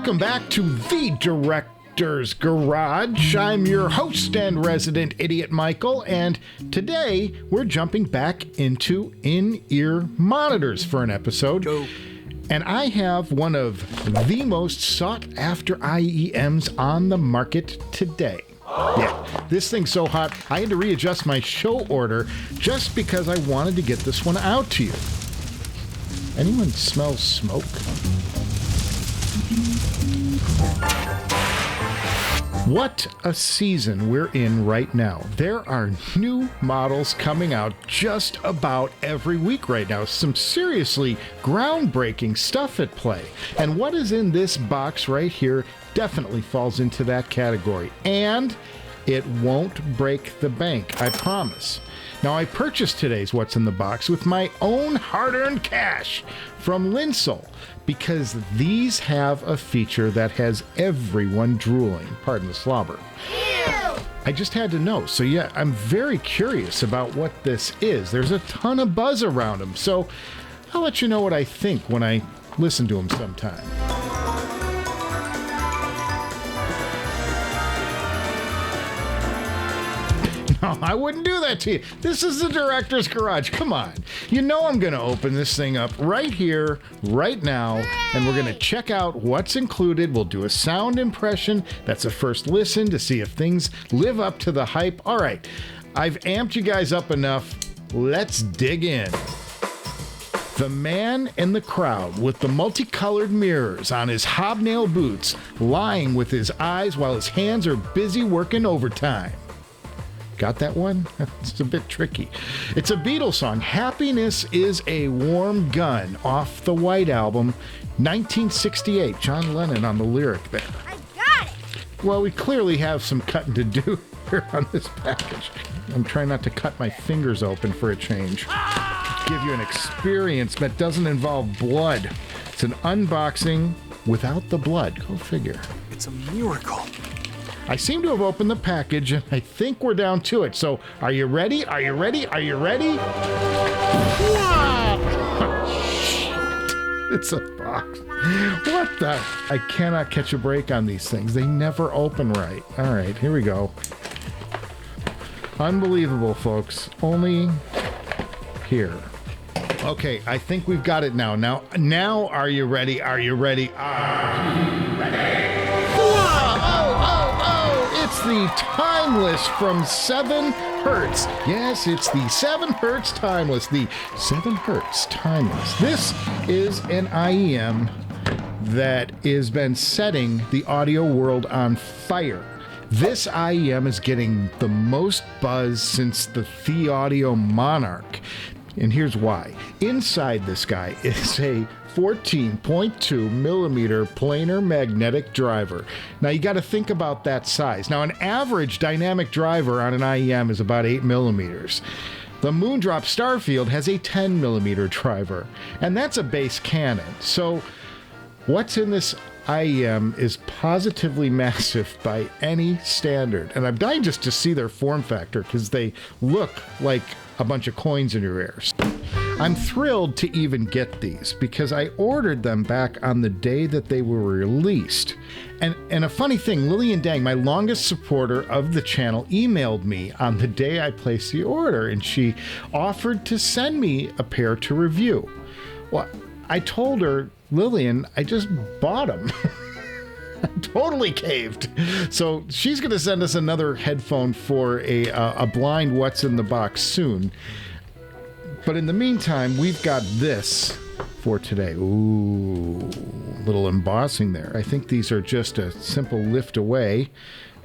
Welcome back to The Director's Garage. I'm your host and resident idiot, Michael, and today we're jumping back into in-ear monitors for an episode. Go. And I have one of the most sought-after IEMs on the market today. Yeah, this thing's so hot, I had to readjust my show order just because I wanted to get this one out to you. Anyone smell smoke? What a season we're in right now. There are new models coming out just about every week right now. Some seriously groundbreaking stuff at play. And what is in this box right here definitely falls into that category. And it won't break the bank, I promise. Now, I purchased today's What's in the Box with my own hard-earned cash from Linsoul because these have a feature that has everyone drooling. Pardon the slobber. I just had to know. So, yeah, I'm very curious about what this is. There's a ton of buzz around them. So, I'll let you know what I think when I listen to them sometime. No, I wouldn't do that to you. This is the Director's Garage. Come on. You know I'm going to open this thing up right here, right now, and we're going to check out what's included. We'll do a sound impression. That's a first listen to see if things live up to the hype. All right. I've amped you guys up enough. Let's dig in. The man in the crowd with the multicolored mirrors on his hobnail boots, lying with his eyes while his hands are busy working overtime. Got that one? It's a bit tricky. It's a Beatles song. Happiness is a Warm Gun off the White Album, 1968. John Lennon on the lyric there. I got it! Well, we clearly have some cutting to do here on this package. I'm trying not to cut my fingers open for a change. Give you an experience that doesn't involve blood. It's an unboxing without the blood. Go figure. It's a miracle. I seem to have opened the package, and I think we're down to it. So, are you ready? Are you ready? Are you ready? It's a box. What the? I cannot catch a break on these things. They never open right. All right, here we go. Unbelievable, folks. Only here. Okay, I think we've got it now. Now, are you ready? Are you ready? Are you ready? It's the Timeless from 7 Hertz. Yes, it's the 7 Hertz Timeless. The 7 Hertz Timeless. This is an IEM that has been setting the audio world on fire. This IEM is getting the most buzz since the Thieaudio Monarch. And here's why. Inside this guy is a 14.2 millimeter planar magnetic driver. Now you got to think about that size. Now an average dynamic driver on an IEM is about 8 millimeters. The Moondrop Starfield has a 10 millimeter driver, and that's a base Canon. So what's in this IEM is positively massive by any standard. And I'm dying just to see their form factor because they look like a bunch of coins in your ears. I'm thrilled to even get these because I ordered them back on the day that they were released. And a funny thing, Lillian Dang, my longest supporter of the channel, emailed me on the day I placed the order, and she offered to send me a pair to review. Well, I told her, Lillian, I just bought them. I totally caved. So she's going to send us another headphone for a blind What's in the Box soon. But in the meantime, we've got this for today. Ooh, little embossing there. I think these are just a simple lift away.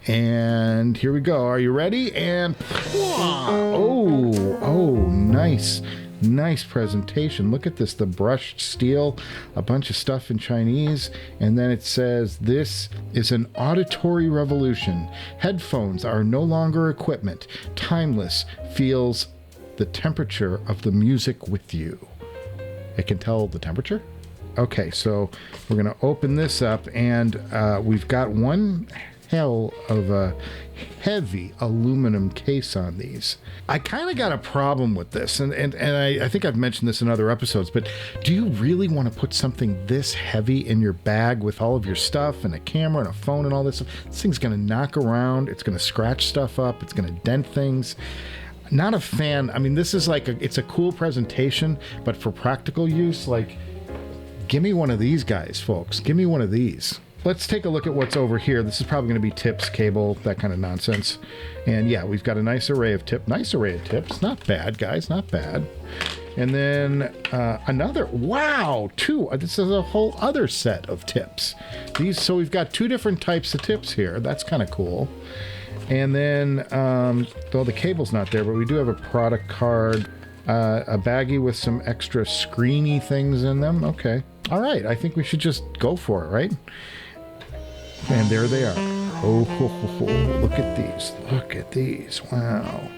And here we go. Are you ready? And oh, nice. Nice presentation. Look at this, the brushed steel, a bunch of stuff in Chinese, and then it says, this is an auditory revolution. Headphones are no longer equipment. Timeless feels the temperature of the music with you. It can tell the temperature? Okay, so we're going to open this up, and we've got one hell of a heavy aluminum case on these. I kind of got a problem with this, and I think I've mentioned this in other episodes, but do you really want to put something this heavy in your bag with all of your stuff and a camera and a phone and all this stuff? This thing's going to knock around, it's going to scratch stuff up, it's going to dent things. Not a fan. I mean, this is like it's a cool presentation, but for practical use, like, give me one of these guys, folks. Give me one of these. Let's take a look at what's over here. This is probably going to be tips, cable, that kind of nonsense. And yeah, we've got a nice array of tips. Nice array of tips. Not bad, guys. Not bad. And then another. Wow, two. This is a whole other set of tips. So we've got two different types of tips here. That's kind of cool. And then, though the cable's not there, but we do have a product card, a baggie with some extra screeny things in them. Okay. All right. I think we should just go for it, right? And there they are. Oh, look at these. Look at these. Wow.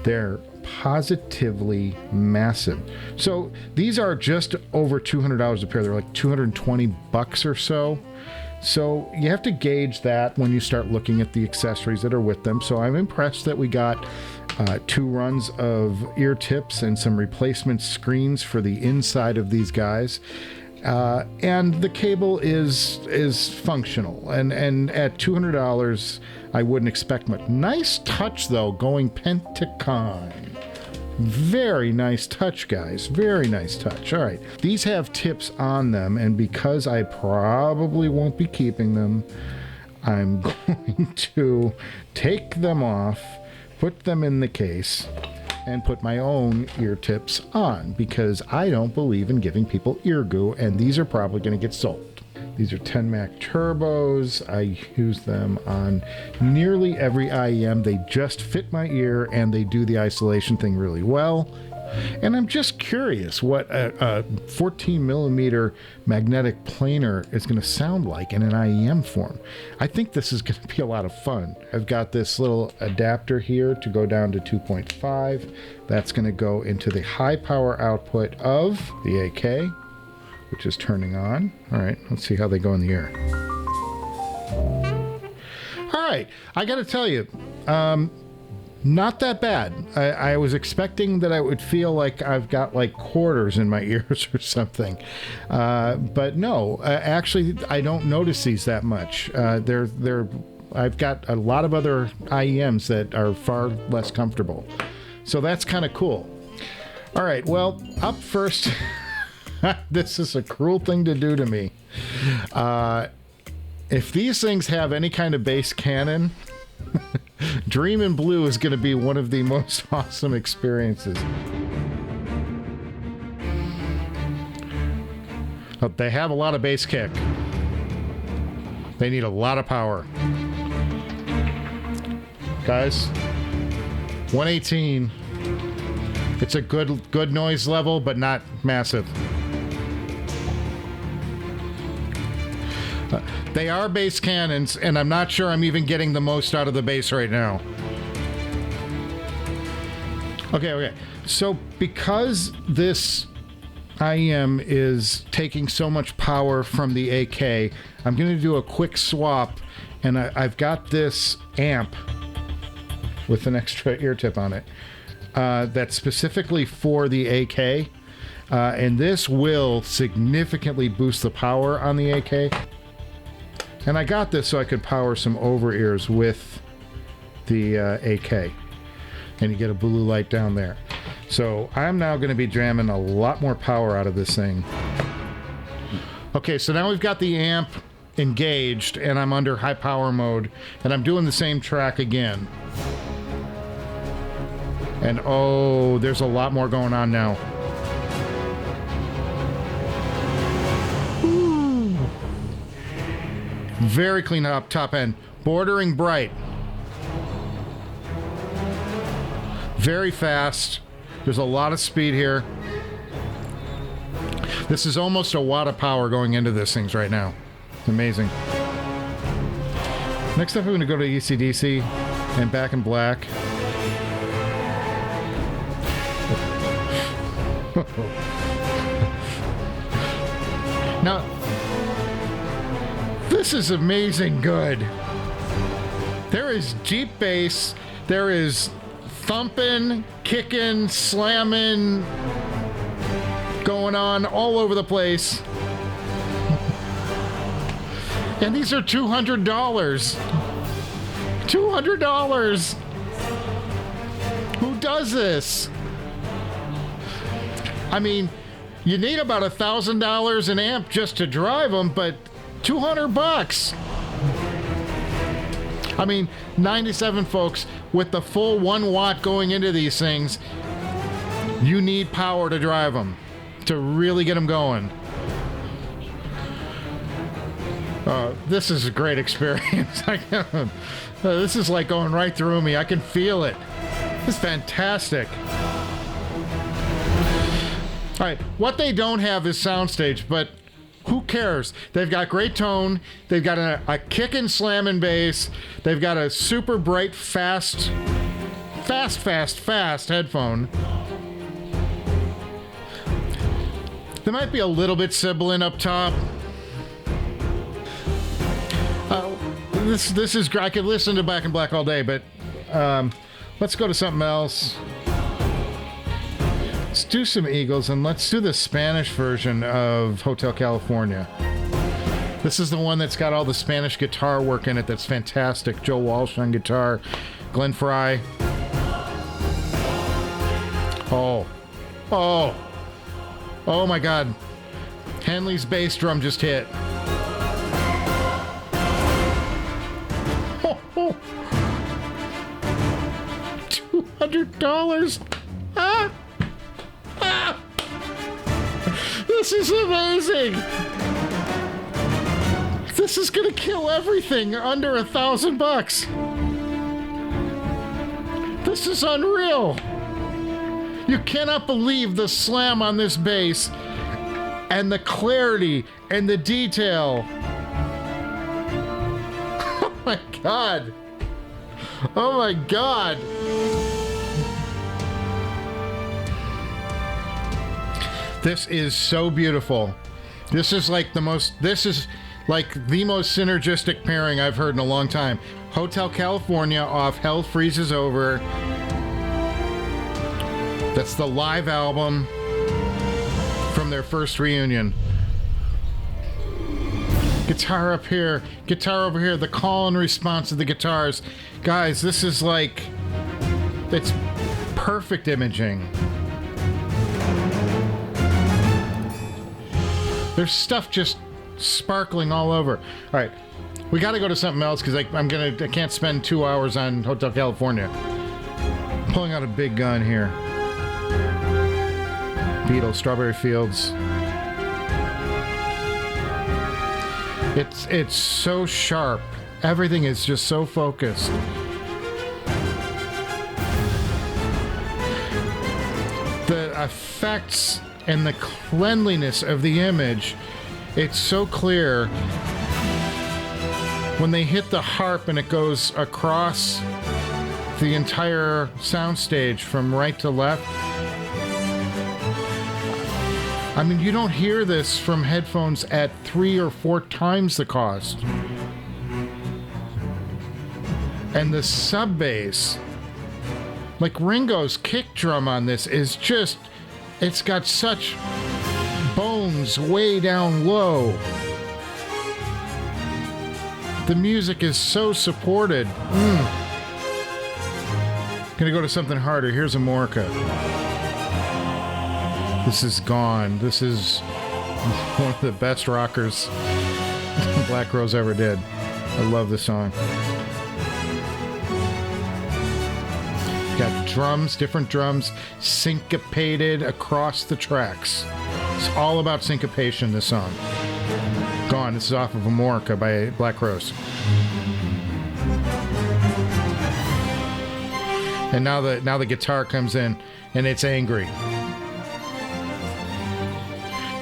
They're positively massive. So these are just over $200 a pair. They're like $220 or so. So you have to gauge that when you start looking at the accessories that are with them. So I'm impressed that we got 2 runs of ear tips and some replacement screens for the inside of these guys. And the cable is functional, and at $200 I wouldn't expect much. Nice touch though, going Pentacon. Very nice touch, guys. Very nice touch. All right, these have tips on them, and because I probably won't be keeping them, I'm going to take them off, put them in the case, and put my own ear tips on, because I don't believe in giving people ear goo, and these are probably going to get sold. These are TENNMAK turbos. I use them on nearly every IEM. They just fit my ear, and they do the isolation thing really well. And I'm just curious what a 14 millimeter magnetic planar is going to sound like in an IEM form. I think this is going to be a lot of fun. I've got this little adapter here to go down to 2.5. That's going to go into the high power output of the AK, which is turning on. All right, let's see how they go in the ear. All right, I got to tell you, not that bad. I was expecting that I would feel like I've got like quarters in my ears or something. But no, actually, I don't notice these that much. I've got a lot of other IEMs that are far less comfortable. So that's kind of cool. All right, well, up first, this is a cruel thing to do to me. If these things have any kind of bass Canon, Dream in Blue is going to be one of the most awesome experiences. Oh, they have a lot of bass kick. They need a lot of power. Guys, 118. It's a good noise level, but not massive. They are bass cannons, and I'm not sure I'm even getting the most out of the bass right now. Okay. So because this IEM is taking so much power from the AK, I'm going to do a quick swap, and I've got this amp with an extra ear tip on it that's specifically for the AK, and this will significantly boost the power on the AK. And I got this so I could power some over ears with the AK. And you get a blue light down there. So I'm now going to be jamming a lot more power out of this thing. Okay, so now we've got the amp engaged, and I'm under high power mode, and I'm doing the same track again. And oh, there's a lot more going on now. Very clean up top end, bordering bright. Very fast. There's a lot of speed here. This is almost a watt of power going into this things right now. It's amazing. Next up, we're going to go to ECDC and Back in Black. Now, this is amazing good. There is deep bass. There is thumping, kicking, slamming going on all over the place. And these are $200. $200. Who does this? I mean, you need about $1,000 an amp just to drive them, but $200. I mean, 97 folks, with the full 1 watt going into these things, you need power to drive them, to really get them going. This is a great experience. This is like going right through me. I can feel it. It's fantastic. All right, what they don't have is soundstage, but who cares? They've got great tone. They've got a kickin' slamming bass. They've got a super bright, fast headphone. There might be a little bit sibilant up top. This is I could listen to Back in Black all day, but let's go to something else. Let's do some Eagles, and let's do the Spanish version of Hotel California. This is the one that's got all the Spanish guitar work in it. That's fantastic. Joe Walsh on guitar, Glenn Frey. Oh my God! Henley's bass drum just hit. $200. This is amazing. This is gonna kill everything under $1,000. This is unreal. You cannot believe the slam on this bass and the clarity and the detail. Oh my God. Oh my God. This is so beautiful. This is like the most synergistic pairing I've heard in a long time. Hotel California off Hell Freezes Over. That's the live album from their first reunion. Guitar up here, guitar over here, the call and response of the guitars. Guys, this is like, it's perfect imaging. There's stuff just sparkling all over. All right, we got to go to something else because I can't spend 2 hours on Hotel California. Pulling out a big gun here. Beatles, Strawberry Fields. It's so sharp. Everything is just so focused. The effects and the cleanliness of the image, it's so clear. When they hit the harp and it goes across the entire soundstage from right to left. I mean, you don't hear this from headphones at 3 or 4 times the cost. And the sub bass, like Ringo's kick drum on this is just, it's got such bones way down low. The music is so supported. Gonna go to something harder. Here's a Morka. This is Gone. This is one of the best rockers Black Rose ever did. I love this song. Got drums, different drums, syncopated across the tracks. It's all about syncopation, this song. Gone. This is off of Amorica by Black Rose. And now the guitar comes in and it's angry.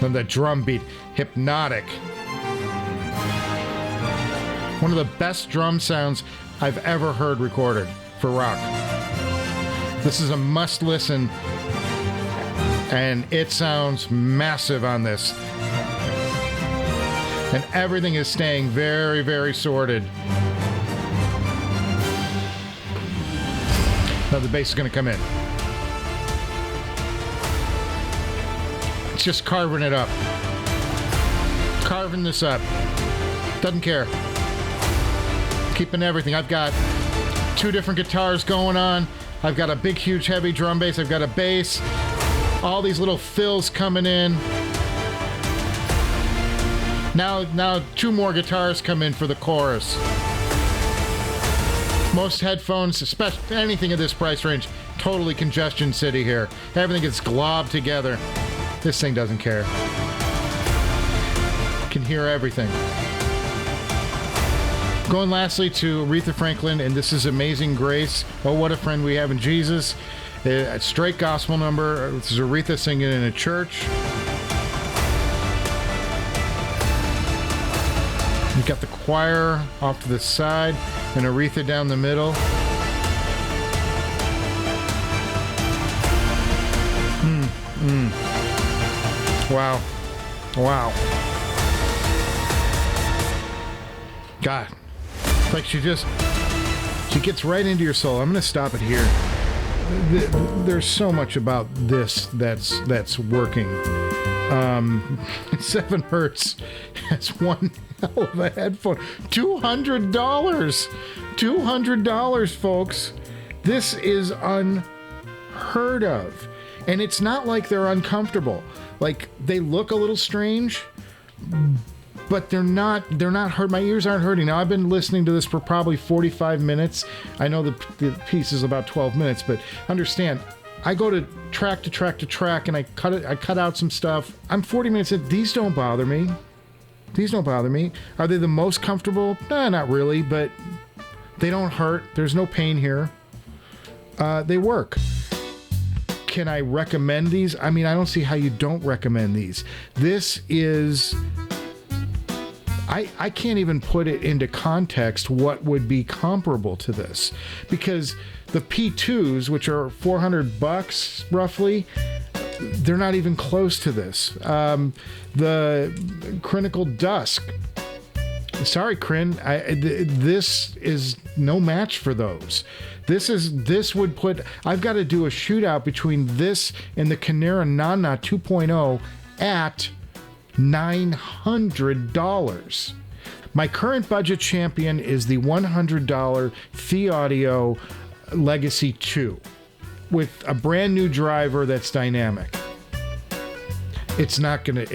Then the drum beat, hypnotic. One of the best drum sounds I've ever heard recorded for rock. This is a must listen, and it sounds massive on this. And everything is staying very, very sorted. Now the bass is going to come in. It's just carving it up. Carving this up. Doesn't care. Keeping everything. I've got 2 different guitars going on. I've got a big, huge, heavy drum bass. I've got a bass. All these little fills coming in. Now 2 more guitars come in for the chorus. Most headphones, especially anything at this price range, totally congestion city here. Everything gets globbed together. This thing doesn't care. Can hear everything. Going lastly to Aretha Franklin, and this is Amazing Grace. Oh, what a friend we have in Jesus. A straight gospel number. This is Aretha singing in a church. You've got the choir off to the side and Aretha down the middle. Wow. Wow. God. Like she gets right into your soul. I'm going to stop it here. There's so much about this that's working. 7 Hertz has one hell of a headphone. $200. $200, folks. This is unheard of. And it's not like they're uncomfortable. Like, they look a little strange, but they're not hurt. My ears aren't hurting. Now, I've been listening to this for probably 45 minutes. I know the piece is about 12 minutes, but understand, I go to track to track to track, and I cut out some stuff. I'm 40 minutes in. These don't bother me. These don't bother me. Are they the most comfortable? Not really, but they don't hurt. There's no pain here. They work. Can I recommend these? I mean, I don't see how you don't recommend these. This is... I can't even put it into context what would be comparable to this, because the P2s, which are $400 roughly, they're not even close to this. The Critical Dusk, sorry, Crin, this is no match for those. This would put, I've got to do a shootout between this and the Kinera Nanna 2.0 at $900. My current budget champion is the $100 Thieaudio Legacy 2 with a brand new driver that's dynamic. It's not gonna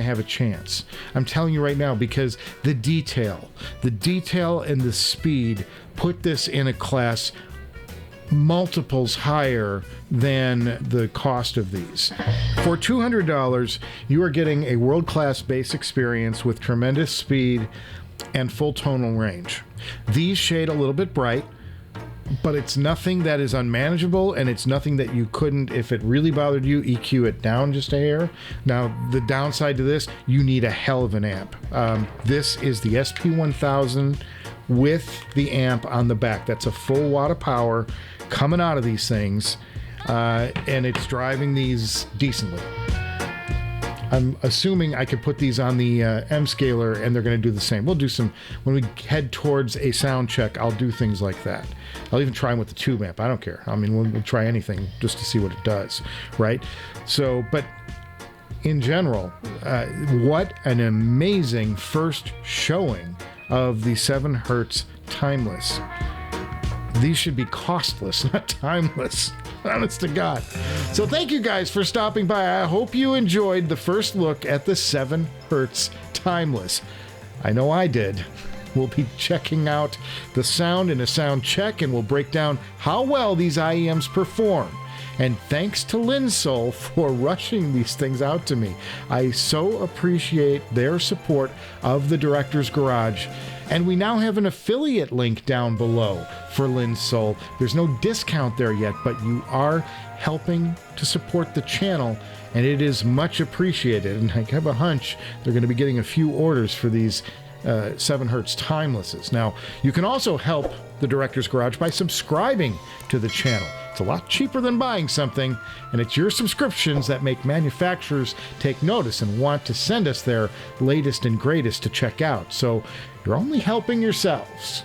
have a chance. I'm telling you right now, because the detail and the speed put this in a class multiples higher than the cost of these. For $200, you are getting a world-class bass experience with tremendous speed and full tonal range. These shade a little bit bright, but it's nothing that is unmanageable, and it's nothing that you couldn't, if it really bothered you, EQ it down just a hair. Now, the downside to this, you need a hell of an amp. This is the SP1000 with the amp on the back. That's a full watt of power coming out of these things, and it's driving these decently. I'm assuming I could put these on the M scaler and they're going to do the same. We'll do some, when we head towards a sound check, I'll do things like that. I'll even try them with the tube amp. I don't care. I mean, we'll try anything just to see what it does, right? So, but in general, what an amazing first showing of the 7 Hertz Timeless. These should be costless, not timeless. Honest to God. So thank you guys for stopping by. I hope you enjoyed the first look at the 7 Hertz Timeless. I know I did. We'll be checking out the sound in a sound check, and we'll break down how well these IEMs perform. And thanks to Linsoul for rushing these things out to me. I so appreciate their support of the Director's Garage. And we now have an affiliate link down below for Linsoul. There's no discount there yet, but you are helping to support the channel, and it is much appreciated. And I have a hunch they're going to be getting a few orders for these 7 Hertz Timelesses. Now, you can also help the Director's Garage by subscribing to the channel. It's a lot cheaper than buying something, and it's your subscriptions that make manufacturers take notice and want to send us their latest and greatest to check out. So you're only helping yourselves.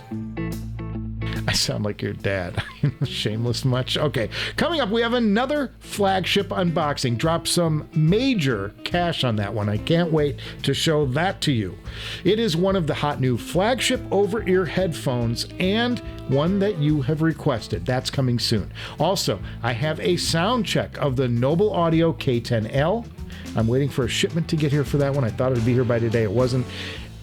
I sound like your dad. Shameless much? Okay. Coming up, we have another flagship unboxing. Drop some major cash on that one. I can't wait to show that to you. It is one of the hot new flagship over-ear headphones and one that you have requested. That's coming soon. Also, I have a sound check of the Noble Audio K10L. I'm waiting for a shipment to get here for that one. I thought it would be here by today. It wasn't.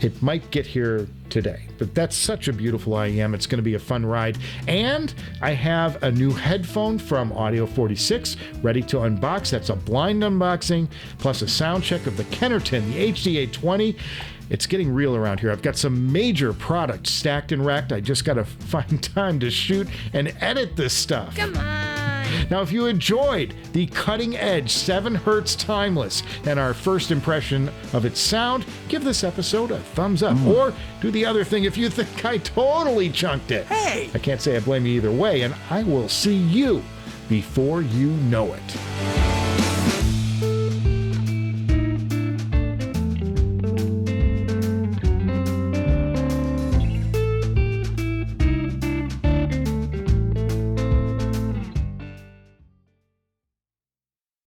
It might get here today, but that's such a beautiful IEM. It's going to be a fun ride. And I have a new headphone from Audio 46 ready to unbox. That's a blind unboxing, plus a sound check of the Kenerton, the HD820. It's getting real around here. I've got some major products stacked and racked. I just got to find time to shoot and edit this stuff. Come on. Now, if you enjoyed the cutting-edge 7 Hertz Timeless and our first impression of its sound, give this episode a thumbs up. Or do the other thing if you think I totally chunked it. Hey! I can't say I blame you either way, and I will see you before you know it.